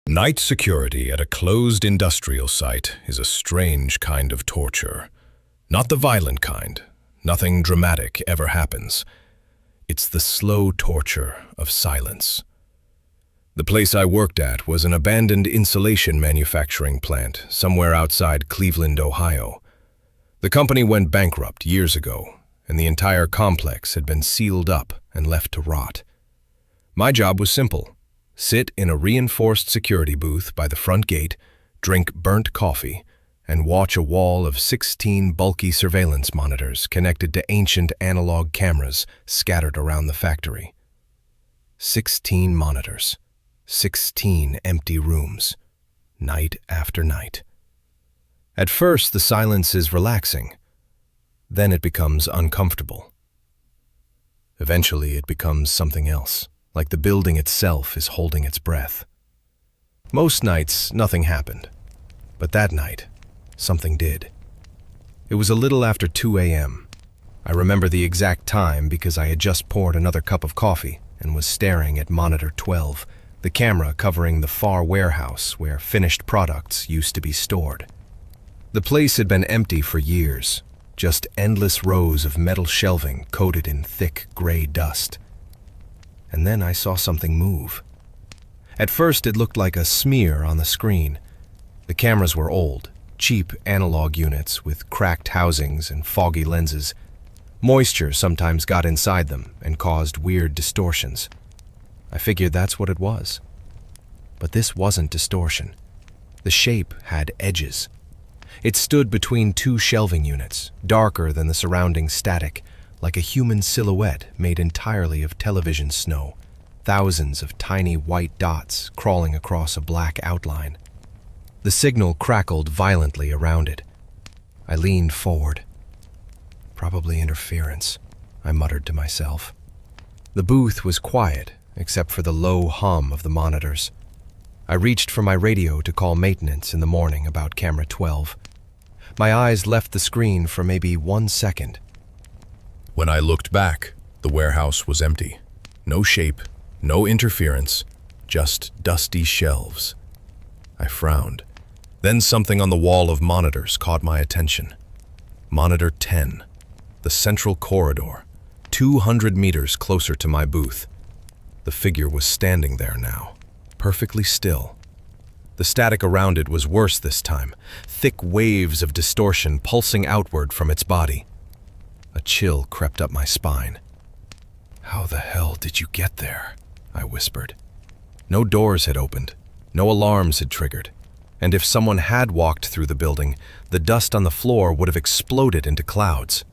Night security at a closed industrial site is a strange kind of torture. Not the violent kind. Nothing dramatic ever happens. It's the slow torture of silence. The place I worked at was an abandoned insulation manufacturing plant somewhere outside Cleveland, Ohio. The company went bankrupt years ago, and the entire complex had been sealed up and left to rot. My job was simple. Sit in a reinforced security booth by the front gate, drink burnt coffee, and watch a wall of 16 bulky surveillance monitors connected to ancient analog cameras scattered around the factory. 16 monitors, 16 empty rooms, night after night. At first, the silence is relaxing. Then it becomes uncomfortable. Eventually, it becomes something else. Like the building itself is holding its breath. Most nights, nothing happened. But that night, something did. It was a little after 2 a.m. I remember the exact time because I had just poured another cup of coffee and was staring at monitor 12, the camera covering the far warehouse where finished products used to be stored. The place had been empty for years, just endless rows of metal shelving coated in thick gray dust. And then I saw something move. At first, it looked like a smear on the screen. The cameras were old, cheap analog units with cracked housings and foggy lenses. Moisture sometimes got inside them and caused weird distortions. I figured that's what it was. But this wasn't distortion. The shape had edges. It stood between two shelving units, darker than the surrounding static, like a human silhouette made entirely of television snow, thousands of tiny white dots crawling across a black outline. The signal crackled violently around it. I leaned forward. Probably interference, I muttered to myself. The booth was quiet, except for the low hum of the monitors. I reached for my radio to call maintenance in the morning about camera 12. My eyes left the screen for maybe 1 second. When I looked back, the warehouse was empty. No shape, no interference, just dusty shelves. I frowned. Then something on the wall of monitors caught my attention. Monitor 10, the central corridor, 200 meters closer to my booth. The figure was standing there now, perfectly still. The static around it was worse this time, thick waves of distortion pulsing outward from its body. A chill crept up my spine. "How the hell did you get there?" I whispered. No doors had opened, no alarms had triggered, and if someone had walked through the building, the dust on the floor would have exploded into clouds.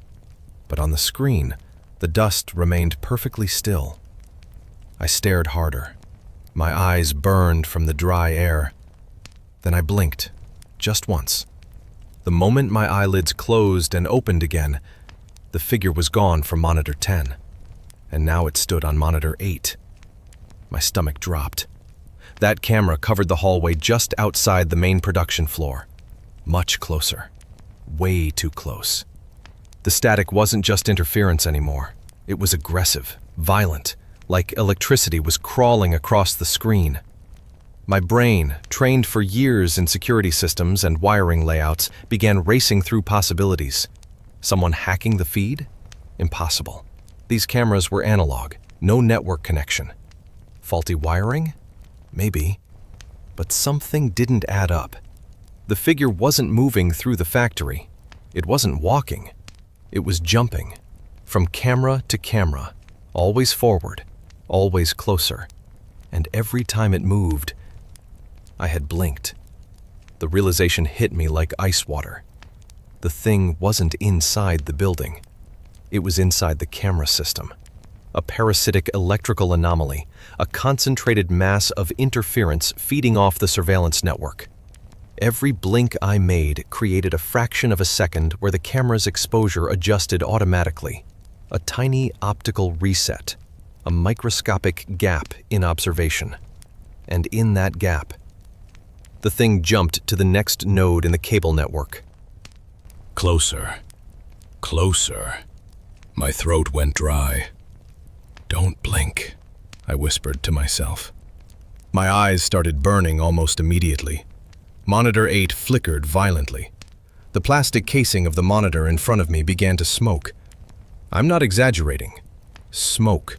But on the screen, the dust remained perfectly still. I stared harder. My eyes burned from the dry air. Then I blinked, just once. The moment my eyelids closed and opened again, the figure was gone from monitor 10, and now it stood on monitor 8. My stomach dropped. That camera covered the hallway just outside the main production floor. Much closer. Way too close. The static wasn't just interference anymore. It was aggressive, violent, like electricity was crawling across the screen. My brain, trained for years in security systems and wiring layouts, began racing through possibilities. Someone hacking the feed? Impossible. These cameras were analog, no network connection. Faulty wiring? Maybe. But something didn't add up. The figure wasn't moving through the factory. It wasn't walking. It was jumping. From camera to camera. Always forward. Always closer. And every time it moved, I had blinked. The realization hit me like ice water. The thing wasn't inside the building. It was inside the camera system. A parasitic electrical anomaly, a concentrated mass of interference feeding off the surveillance network. Every blink I made created a fraction of a second where the camera's exposure adjusted automatically. A tiny optical reset, a microscopic gap in observation. And in that gap, the thing jumped to the next node in the cable network. Closer. Closer. My throat went dry. "Don't blink," I whispered to myself. My eyes started burning almost immediately. Monitor 8 flickered violently. The plastic casing of the monitor in front of me began to smoke. I'm not exaggerating. Smoke.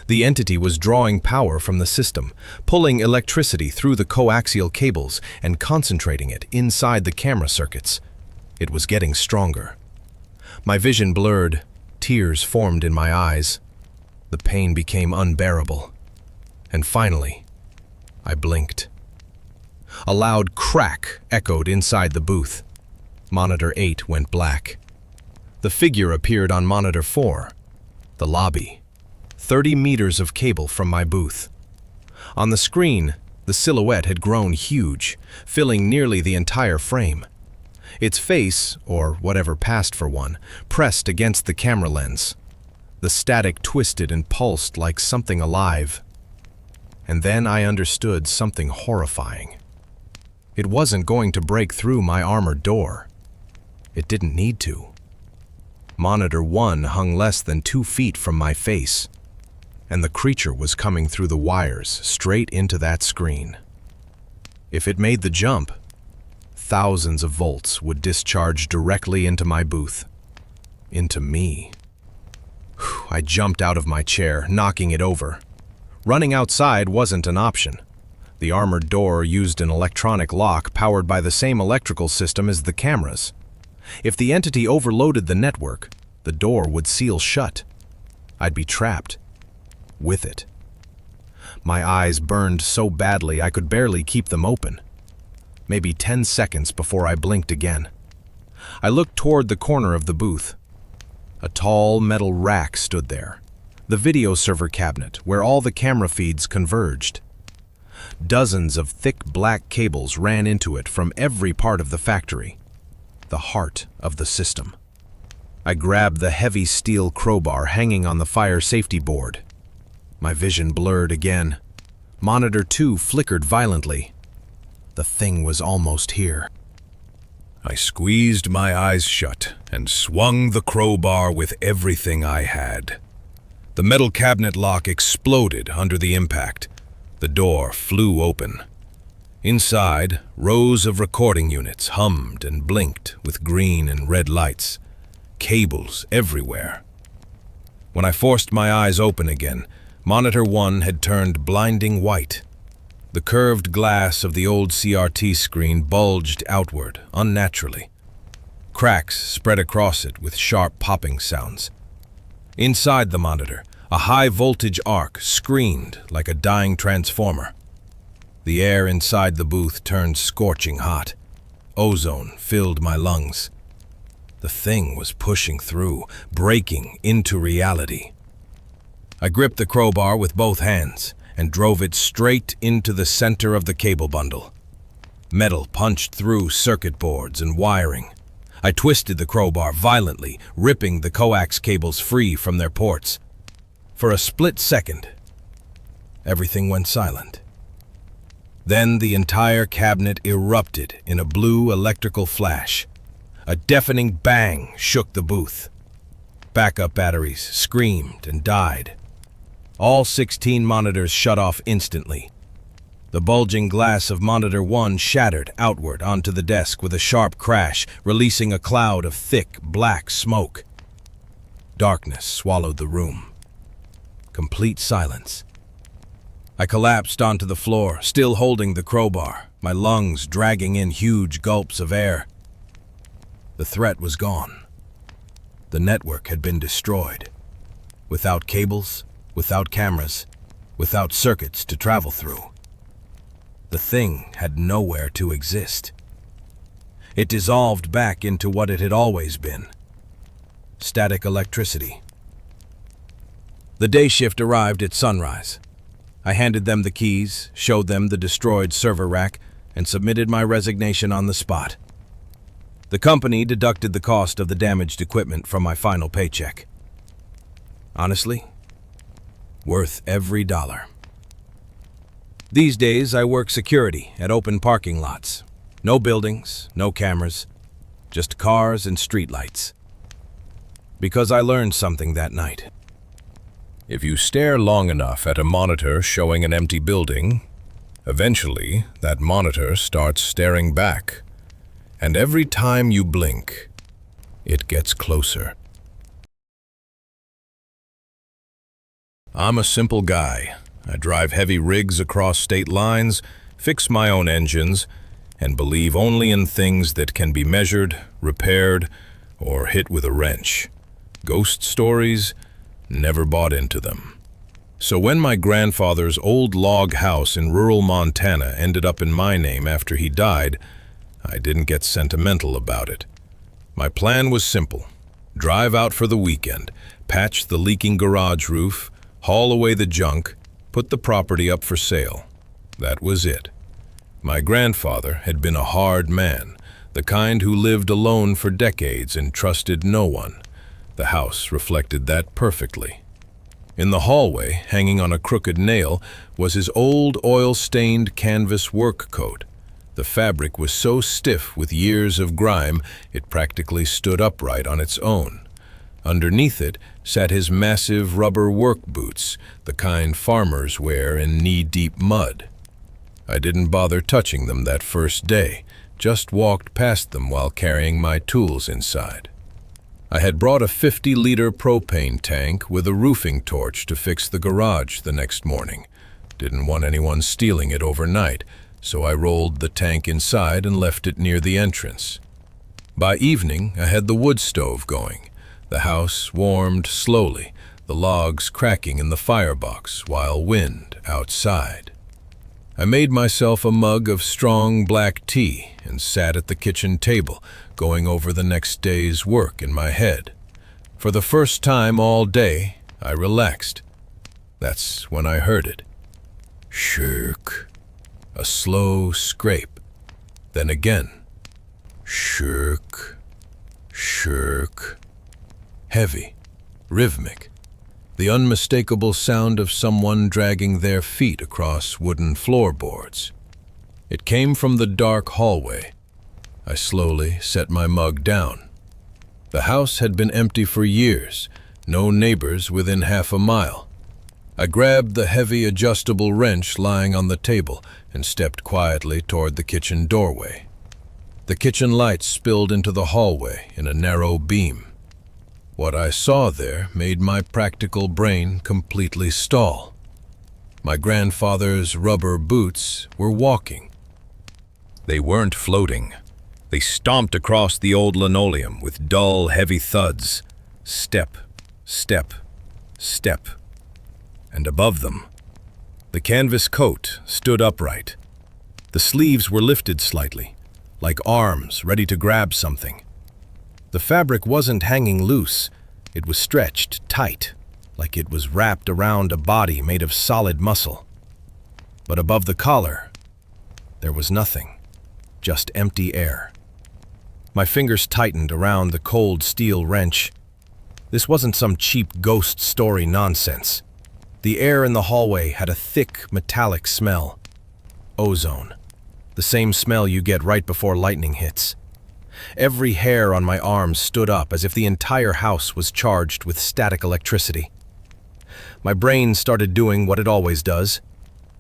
The entity was drawing power from the system, pulling electricity through the coaxial cables and concentrating it inside the camera circuits. It was getting stronger. My vision blurred, tears formed in my eyes. The pain became unbearable. And finally, I blinked. A loud crack echoed inside the booth. Monitor 8 went black. The figure appeared on Monitor 4, the lobby, 30 meters of cable from my booth. On the screen, the silhouette had grown huge, filling nearly the entire frame. Its face, or whatever passed for one, pressed against the camera lens. The static twisted and pulsed like something alive. And then I understood something horrifying. It wasn't going to break through my armored door. It didn't need to. Monitor 1 hung less than 2 feet from my face, and the creature was coming through the wires straight into that screen. If it made the jump, thousands of volts would discharge directly into my booth. Into me. I jumped out of my chair, knocking it over. Running outside wasn't an option. The armored door used an electronic lock powered by the same electrical system as the cameras. If the entity overloaded the network, the door would seal shut. I'd be trapped. With it. My eyes burned so badly I could barely keep them open. Maybe 10 seconds before I blinked again. I looked toward the corner of the booth. A tall metal rack stood there, the video server cabinet where all the camera feeds converged. Dozens of thick black cables ran into it from every part of the factory, the heart of the system. I grabbed the heavy steel crowbar hanging on the fire safety board. My vision blurred again. Monitor 2 flickered violently. The thing was almost here. I squeezed my eyes shut and swung the crowbar with everything I had. The metal cabinet lock exploded under the impact. The door flew open. Inside, rows of recording units hummed and blinked with green and red lights. Cables everywhere. When I forced my eyes open again, Monitor 1 had turned blinding white. The curved glass of the old CRT screen bulged outward, unnaturally. Cracks spread across it with sharp popping sounds. Inside the monitor, a high-voltage arc screamed like a dying transformer. The air inside the booth turned scorching hot. Ozone filled my lungs. The thing was pushing through, breaking into reality. I gripped the crowbar with both hands and drove it straight into the center of the cable bundle. Metal punched through circuit boards and wiring. I twisted the crowbar violently, ripping the coax cables free from their ports. For a split second, everything went silent. Then the entire cabinet erupted in a blue electrical flash. A deafening bang shook the booth. Backup batteries screamed and died. All 16 monitors shut off instantly. The bulging glass of Monitor 1 shattered outward onto the desk with a sharp crash, releasing a cloud of thick, black smoke. Darkness swallowed the room. Complete silence. I collapsed onto the floor, still holding the crowbar, my lungs dragging in huge gulps of air. The threat was gone. The network had been destroyed. Without cables, without cameras, without circuits to travel through. The thing had nowhere to exist. It dissolved back into what it had always been. Static electricity. The day shift arrived at sunrise. I handed them the keys, showed them the destroyed server rack, and submitted my resignation on the spot. The company deducted the cost of the damaged equipment from my final paycheck. Honestly, worth every dollar. These days, I work security at open parking lots. No buildings, no cameras, just cars and streetlights. Because I learned something that night. If you stare long enough at a monitor showing an empty building, Eventually, that monitor starts staring back, and every time you blink, it gets closer. I'm a simple guy. I drive heavy rigs across state lines, fix my own engines, and believe only in things that can be measured, repaired, or hit with a wrench. Ghost stories? Never bought into them. So when my grandfather's old log house in rural Montana ended up in my name after he died, I didn't get sentimental about it. My plan was simple. Drive out for the weekend, patch the leaking garage roof, haul away the junk, put the property up for sale. That was it. My grandfather had been a hard man, the kind who lived alone for decades and trusted no one. The house reflected that perfectly. In the hallway, hanging on a crooked nail, was his old oil-stained canvas work coat. The fabric was so stiff with years of grime, it practically stood upright on its own. Underneath it sat his massive rubber work boots, the kind farmers wear in knee-deep mud. I didn't bother touching them that first day, just walked past them while carrying my tools inside. I had brought a 50-liter propane tank with a roofing torch to fix the garage the next morning. Didn't want anyone stealing it overnight, so I rolled the tank inside and left it near the entrance. By evening, I had the wood stove going. The house warmed slowly, the logs cracking in the firebox while wind outside. I made myself a mug of strong black tea and sat at the kitchen table, going over the next day's work in my head. For the first time all day, I relaxed. That's when I heard it. Shirk. A slow scrape. Then again. Shirk. Shirk. Heavy. Rhythmic. The unmistakable sound of someone dragging their feet across wooden floorboards. It came from the dark hallway. I slowly set my mug down. The house had been empty for years, no neighbors within half a mile. I grabbed the heavy adjustable wrench lying on the table and stepped quietly toward the kitchen doorway. The kitchen lights spilled into the hallway in a narrow beam. What I saw there made my practical brain completely stall. My grandfather's rubber boots were walking. They weren't floating. They stomped across the old linoleum with dull, heavy thuds. Step, step, step. And above them, the canvas coat stood upright. The sleeves were lifted slightly, like arms ready to grab something. The fabric wasn't hanging loose. It was stretched tight, like it was wrapped around a body made of solid muscle. But above the collar, there was nothing, just empty air. My fingers tightened around the cold steel wrench. This wasn't some cheap ghost story nonsense. The air in the hallway had a thick, metallic smell. Ozone. The same smell you get right before lightning hits. Every hair on my arms stood up as if the entire house was charged with static electricity. My brain started doing what it always does,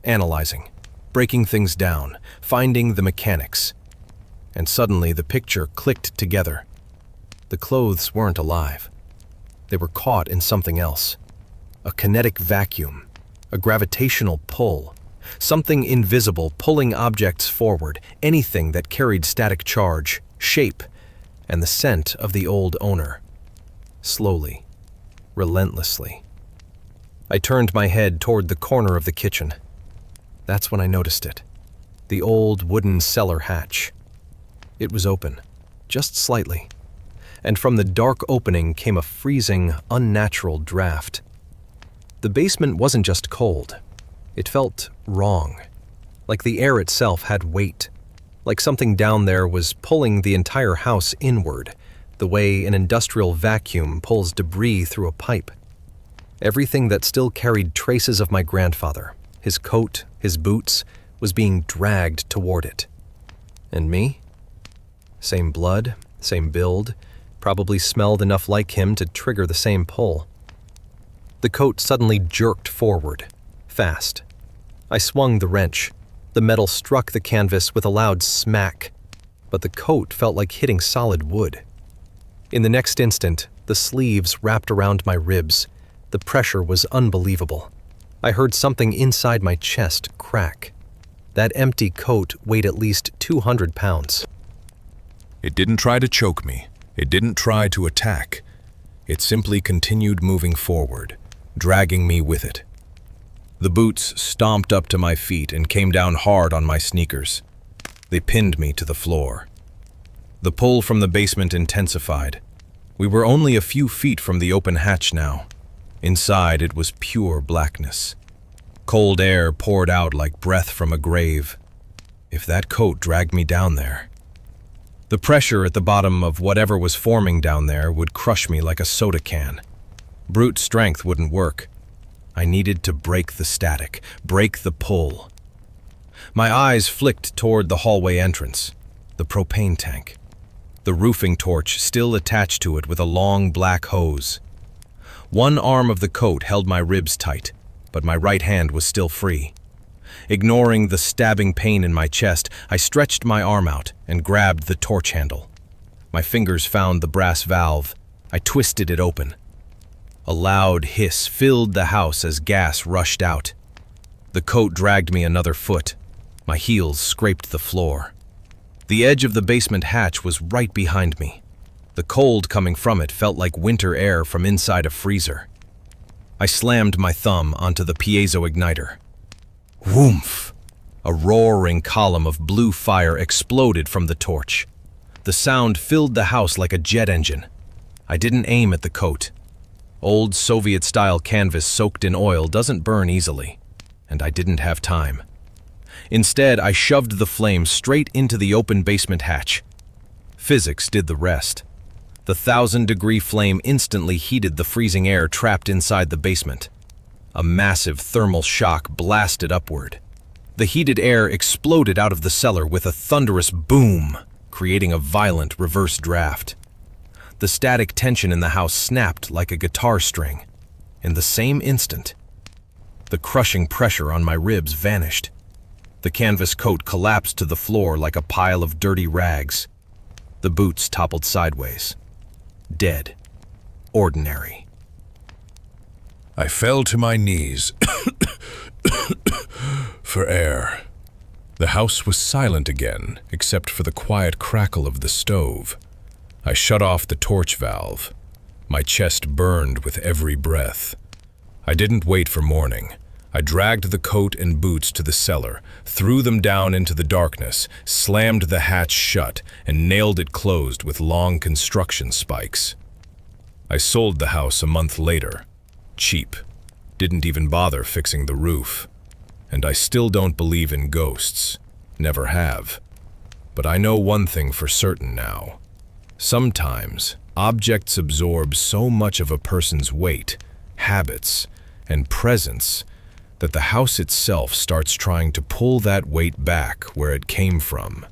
analyzing, breaking things down, finding the mechanics. And suddenly the picture clicked together. The clothes weren't alive. They were caught in something else. A kinetic vacuum, a gravitational pull, something invisible pulling objects forward, anything that carried static charge, shape, and the scent of the old owner. Slowly, relentlessly. I turned my head toward the corner of the kitchen. That's when I noticed it. The old wooden cellar hatch. It was open, just slightly, and from the dark opening came a freezing, unnatural draft. The basement wasn't just cold. It felt wrong, like the air itself had weight. Like something down there was pulling the entire house inward, the way an industrial vacuum pulls debris through a pipe. Everything that still carried traces of my grandfather, his coat, his boots, was being dragged toward it. And me? Same blood, same build, probably smelled enough like him to trigger the same pull. The coat suddenly jerked forward, fast. I swung the wrench. The metal struck the canvas with a loud smack, but the coat felt like hitting solid wood. In the next instant, the sleeves wrapped around my ribs. The pressure was unbelievable. I heard something inside my chest crack. That empty coat weighed at least 200 pounds. It didn't try to choke me. It didn't try to attack. It simply continued moving forward, dragging me with it. The boots stomped up to my feet and came down hard on my sneakers. They pinned me to the floor. The pull from the basement intensified. We were only a few feet from the open hatch now. Inside, it was pure blackness. Cold air poured out like breath from a grave. If that coat dragged me down there, the pressure at the bottom of whatever was forming down there would crush me like a soda can. Brute strength wouldn't work. I needed to break the static, break the pull. My eyes flicked toward the hallway entrance, the propane tank, the roofing torch still attached to it with a long black hose. One arm of the coat held my ribs tight, but my right hand was still free. Ignoring the stabbing pain in my chest, I stretched my arm out and grabbed the torch handle. My fingers found the brass valve. I twisted it open. A loud hiss filled the house as gas rushed out. The coat dragged me another foot. My heels scraped the floor. The edge of the basement hatch was right behind me. The cold coming from it felt like winter air from inside a freezer. I slammed my thumb onto the piezo igniter. Whoomph! A roaring column of blue fire exploded from the torch. The sound filled the house like a jet engine. I didn't aim at the coat. Old Soviet-style canvas soaked in oil doesn't burn easily, and I didn't have time. Instead, I shoved the flame straight into the open basement hatch. Physics did the rest. The 1,000-degree flame instantly heated the freezing air trapped inside the basement. A massive thermal shock blasted upward. The heated air exploded out of the cellar with a thunderous boom, creating a violent reverse draft. The static tension in the house snapped like a guitar string. In the same instant, the crushing pressure on my ribs vanished. The canvas coat collapsed to the floor like a pile of dirty rags. The boots toppled sideways. Dead. Ordinary. I fell to my knees for air. The house was silent again, except for the quiet crackle of the stove. I shut off the torch valve. My chest burned with every breath. I didn't wait for morning. I dragged the coat and boots to the cellar, threw them down into the darkness, slammed the hatch shut, and nailed it closed with long construction spikes. I sold the house a month later. Cheap. Didn't even bother fixing the roof. And I still don't believe in ghosts. Never have. But I know one thing for certain now. Sometimes, objects absorb so much of a person's weight, habits, and presence that the house itself starts trying to pull that weight back where it came from.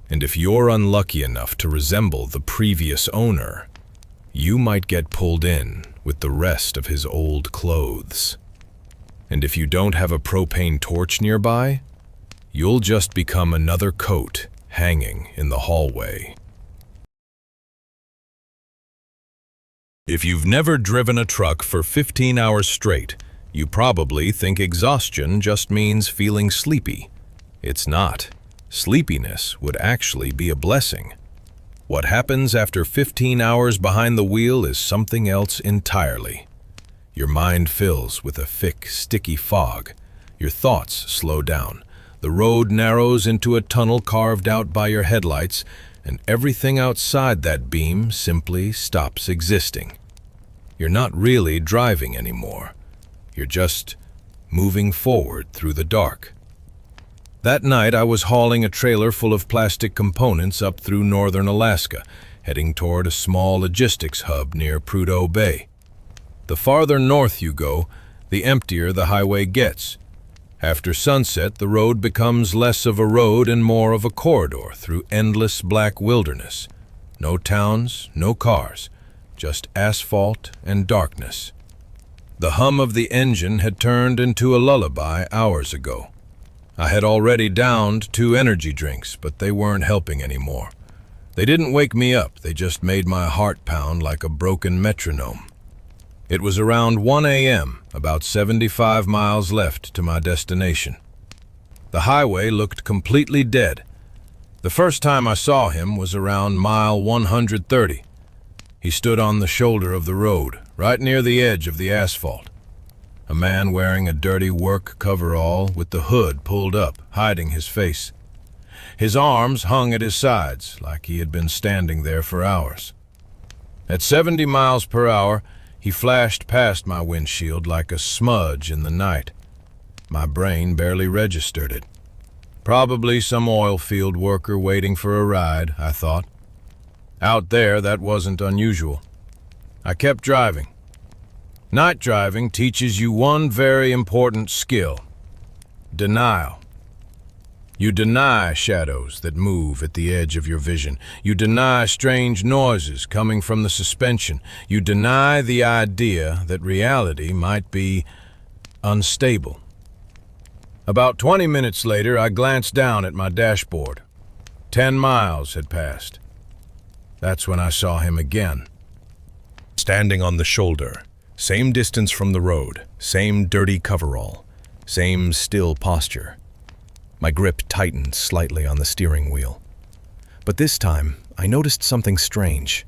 And if you're unlucky enough to resemble the previous owner, you might get pulled in with the rest of his old clothes. And if you don't have a propane torch nearby, you'll just become another coat hanging in the hallway. If you've never driven a truck for 15 hours straight, you probably think exhaustion just means feeling sleepy. It's not. Sleepiness would actually be a blessing. What happens after 15 hours behind the wheel is something else entirely. Your mind fills with a thick, sticky fog. Your thoughts slow down. The road narrows into a tunnel carved out by your headlights, and everything outside that beam simply stops existing. You're not really driving anymore. You're just moving forward through the dark. That night, I was hauling a trailer full of plastic components up through northern Alaska, heading toward a small logistics hub near Prudhoe Bay. The farther north you go, the emptier the highway gets. After sunset, the road becomes less of a road and more of a corridor through endless black wilderness. No towns, no cars, just asphalt and darkness. The hum of the engine had turned into a lullaby hours ago. I had already downed 2 energy drinks, but they weren't helping anymore. They didn't wake me up, they just made my heart pound like a broken metronome. It was around 1 a.m., about 75 miles left to my destination. The highway looked completely dead. The first time I saw him was around mile 130. He stood on the shoulder of the road, right near the edge of the asphalt. A man wearing a dirty work coverall with the hood pulled up, hiding his face. His arms hung at his sides, like he had been standing there for hours. At 70 miles per hour, he flashed past my windshield like a smudge in the night. My brain barely registered it. Probably some oil field worker waiting for a ride, I thought. Out there, that wasn't unusual. I kept driving. Night driving teaches you one very important skill: denial. You deny shadows that move at the edge of your vision. You deny strange noises coming from the suspension. You deny the idea that reality might be unstable. About 20 minutes later, I glanced down at my dashboard. 10 miles had passed. That's when I saw him again. Standing on the shoulder, same distance from the road, same dirty coverall, same still posture. My grip tightened slightly on the steering wheel. But this time, I noticed something strange.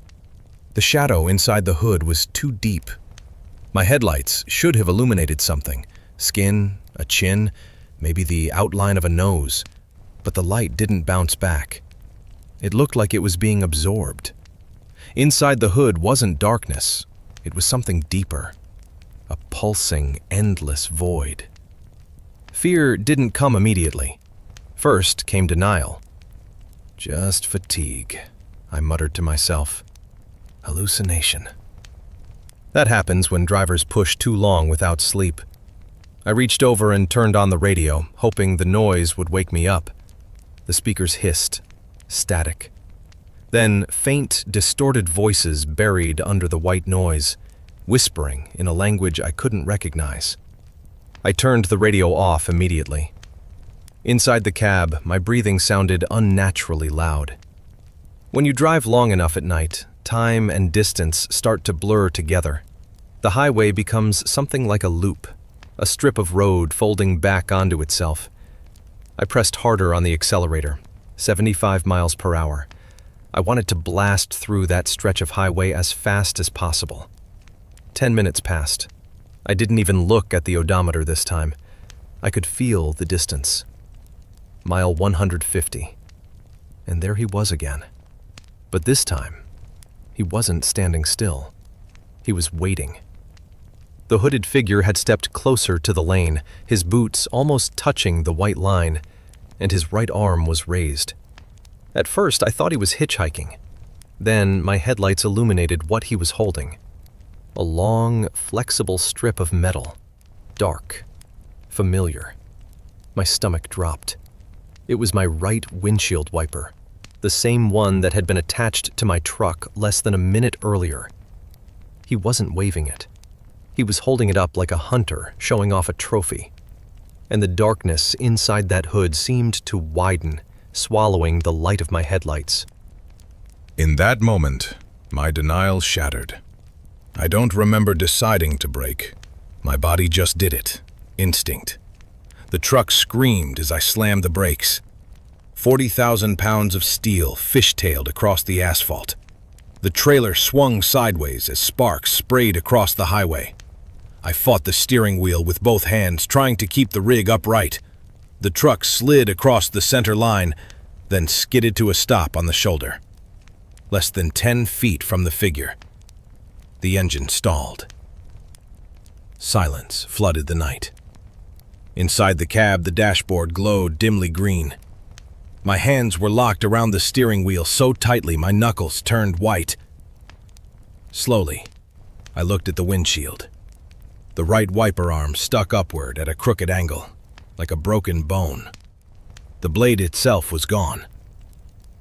The shadow inside the hood was too deep. My headlights should have illuminated something: skin, a chin, maybe the outline of a nose. But the light didn't bounce back. It looked like it was being absorbed. Inside the hood wasn't darkness. It was something deeper. A pulsing, endless void. Fear didn't come immediately. First came denial. Just fatigue, I muttered to myself. Hallucination. That happens when drivers push too long without sleep. I reached over and turned on the radio, hoping the noise would wake me up. The speakers hissed, static. Then faint, distorted voices buried under the white noise, whispering in a language I couldn't recognize. I turned the radio off immediately. Inside the cab, my breathing sounded unnaturally loud. When you drive long enough at night, time and distance start to blur together. The highway becomes something like a loop, a strip of road folding back onto itself. I pressed harder on the accelerator, 75 miles per hour. I wanted to blast through that stretch of highway as fast as possible. 10 minutes passed. I didn't even look at the odometer this time. I could feel the distance. Mile 150. And there he was again. But this time, he wasn't standing still. He was waiting. The hooded figure had stepped closer to the lane, his boots almost touching the white line, and his right arm was raised. At first, I thought he was hitchhiking. Then my headlights illuminated what he was holding. A long, flexible strip of metal. Dark. Familiar. My stomach dropped. It was my right windshield wiper, the same one that had been attached to my truck less than a minute earlier. He wasn't waving it. He was holding it up like a hunter showing off a trophy. And the darkness inside that hood seemed to widen, swallowing the light of my headlights. In that moment, my denial shattered. I don't remember deciding to brake. My body just did it. Instinct. The truck screamed as I slammed the brakes. 40,000 pounds of steel fishtailed across the asphalt. The trailer swung sideways as sparks sprayed across the highway. I fought the steering wheel with both hands, trying to keep the rig upright. The truck slid across the center line, then skidded to a stop on the shoulder. Less than 10 feet from the figure. The engine stalled. Silence flooded the night. Inside the cab, the dashboard glowed dimly green. My hands were locked around the steering wheel so tightly my knuckles turned white. Slowly, I looked at the windshield. The right wiper arm stuck upward at a crooked angle, like a broken bone. The blade itself was gone.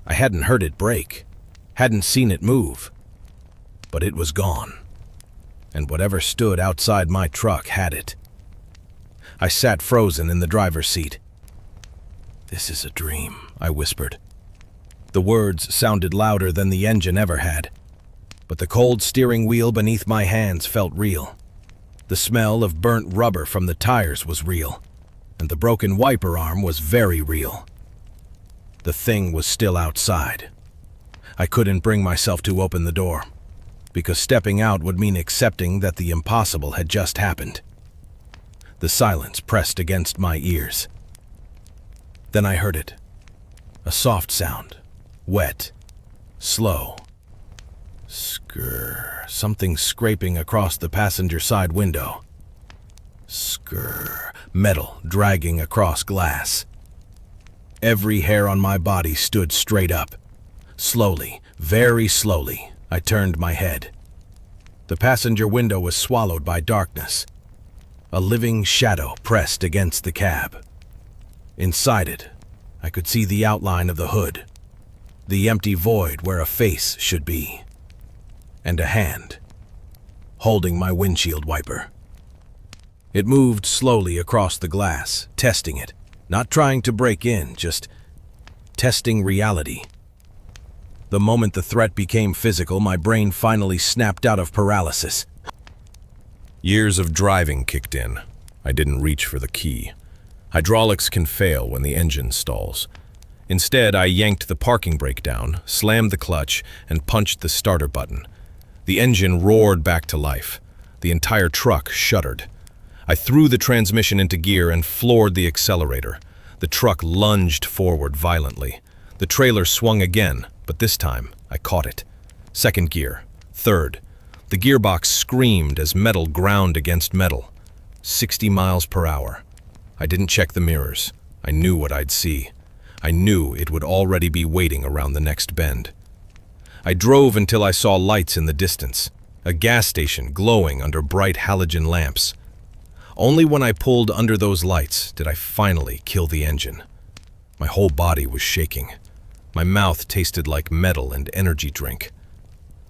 I hadn't heard it break, hadn't seen it move, but it was gone. And whatever stood outside my truck had it. I sat frozen in the driver's seat. "This is a dream," I whispered. The words sounded louder than the engine ever had, but the cold steering wheel beneath my hands felt real. The smell of burnt rubber from the tires was real, and the broken wiper arm was very real. The thing was still outside. I couldn't bring myself to open the door, because stepping out would mean accepting that the impossible had just happened. The silence pressed against my ears. Then I heard it. A soft sound, wet, slow. Skrr, something scraping across the passenger side window. Skrr, metal dragging across glass. Every hair on my body stood straight up. Slowly, very slowly, I turned my head. The passenger window was swallowed by darkness. A living shadow pressed against the cab. Inside it, I could see the outline of the hood, the empty void where a face should be, and a hand holding my windshield wiper. It moved slowly across the glass, testing it, not trying to break in, just testing reality. The moment the threat became physical, my brain finally snapped out of paralysis. Years of driving kicked in. I didn't reach for the key. Hydraulics can fail when the engine stalls. Instead, I yanked the parking brake down, slammed the clutch, and punched the starter button. The engine roared back to life. The entire truck shuddered. I threw the transmission into gear and floored the accelerator. The truck lunged forward violently. The trailer swung again, but this time I caught it. Second gear, third. The gearbox screamed as metal ground against metal. 60 miles per hour. I didn't check the mirrors. I knew what I'd see. I knew it would already be waiting around the next bend. I drove until I saw lights in the distance, a gas station glowing under bright halogen lamps. Only when I pulled under those lights did I finally kill the engine. My whole body was shaking. My mouth tasted like metal and energy drink.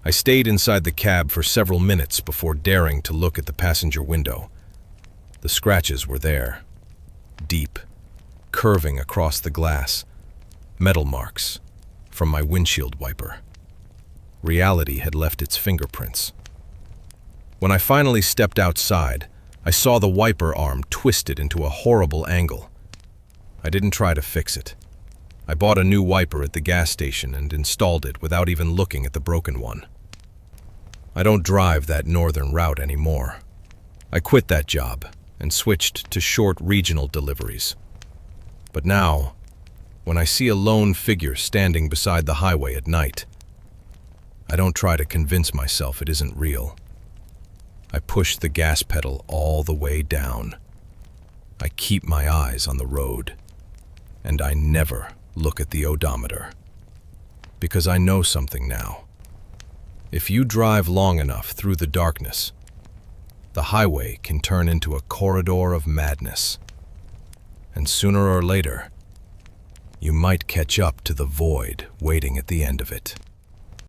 I stayed inside the cab for several minutes before daring to look at the passenger window. The scratches were there, deep, curving across the glass, metal marks from my windshield wiper. Reality had left its fingerprints. When I finally stepped outside, I saw the wiper arm twisted into a horrible angle. I didn't try to fix it. I bought a new wiper at the gas station and installed it without even looking at the broken one. I don't drive that northern route anymore. I quit that job and switched to short regional deliveries. But now, when I see a lone figure standing beside the highway at night, I don't try to convince myself it isn't real. I push the gas pedal all the way down. I keep my eyes on the road, and I never look at the odometer. Because I know something now. If you drive long enough through the darkness, the highway can turn into a corridor of madness. And sooner or later, you might catch up to the void waiting at the end of it.